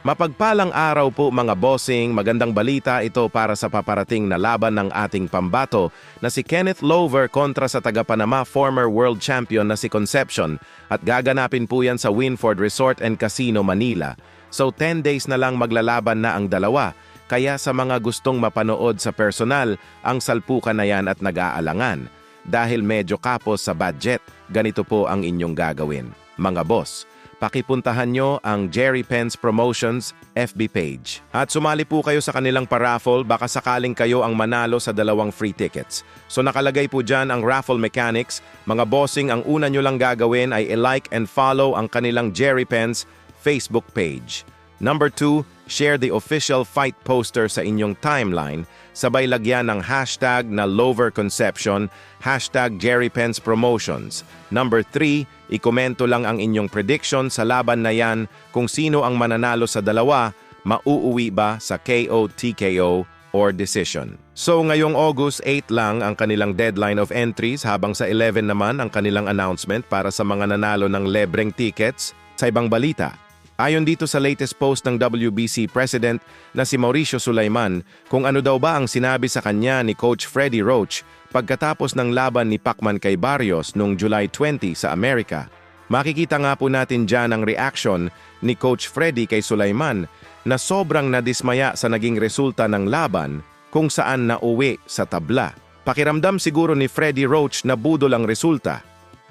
Mapagpalang araw po mga bossing, magandang balita ito para sa paparating na laban ng ating pambato na si Kenneth Lover kontra sa taga-Panama former world champion na si Concepcion at gaganapin po yan sa Winford Resort and Casino, Manila. So 10 days na lang maglalaban na ang dalawa, kaya sa mga gustong mapanood sa personal, ang salpukan na yan at nag-aalangan. Dahil medyo kapos sa budget, ganito po ang inyong gagawin. Mga boss, pakipuntahan nyo ang Jerry Pence Promotions FB page. At sumali po kayo sa kanilang paraffle, baka sakaling kayo ang manalo sa 2 free tickets. So nakalagay po dyan ang raffle mechanics. Mga bossing, ang una nyo lang gagawin ay i-like and follow ang kanilang Jerry Pence Facebook page. Number 2, share the official fight poster sa inyong timeline, sabay lagyan ng hashtag na #LoverConcepcion, hashtag Jerry Pence Promotions. Number 3, ikomento lang ang inyong prediction sa laban na yan kung sino ang mananalo sa dalawa, mauuwi ba sa KO, TKO, or decision. So ngayong August 8 lang ang kanilang deadline of entries habang sa 11 naman ang kanilang announcement para sa mga nanalo ng libreng tickets. Sa ibang balita, ayon dito sa latest post ng WBC President na si Mauricio Sulaiman kung ano daw ba ang sinabi sa kanya ni Coach Freddie Roach pagkatapos ng laban ni Pacman kay Barrios noong July 20 sa Amerika. Makikita nga po natin dyan ang reaction ni Coach Freddie kay Sulaiman na sobrang nadismaya sa naging resulta ng laban kung saan nauwi sa tabla. Pakiramdam siguro ni Freddie Roach na budol ang resulta.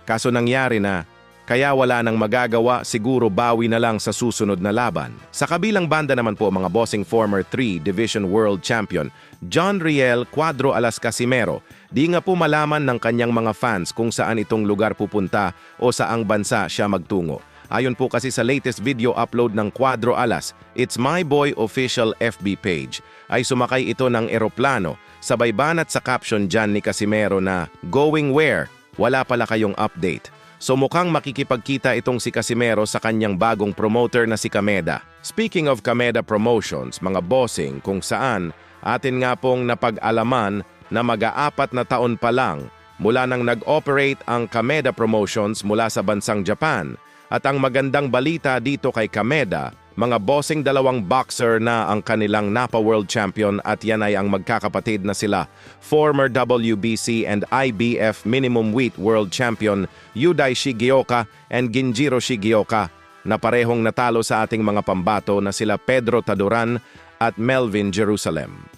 Kaso nangyari na, kaya wala nang magagawa, siguro bawi na lang sa susunod na laban. Sa kabilang banda naman po mga bossing former 3 Division World Champion, John Riel Cuadro Alas Casimero, di nga po malaman ng kanyang mga fans kung saan itong lugar pupunta o saang bansa siya magtungo. Ayon po kasi sa latest video upload ng Cuadro Alas, It's My Boy official FB page, ay sumakay ito ng eroplano, sabay banat sa caption dyan ni Casimero na, "Going where? Wala pala kayong update." So mukhang makikipagkita itong si Casimero sa kanyang bagong promoter na si Kameda. Speaking of Kameda Promotions, mga bossing, kung saan atin nga pong napag-alaman na mag-4 na taon pa lang mula nang nag-operate ang Kameda Promotions mula sa bansang Japan. At ang magandang balita dito kay Kameda, mga bossing 2 boxer na ang kanilang Napa World Champion at yan ay ang magkakapatid na sila, former WBC and IBF Minimum Weight World Champion Yudai Shigioka and Ginjiro Shigioka na parehong natalo sa ating mga pambato na sila Pedro Taduran at Melvin Jerusalem.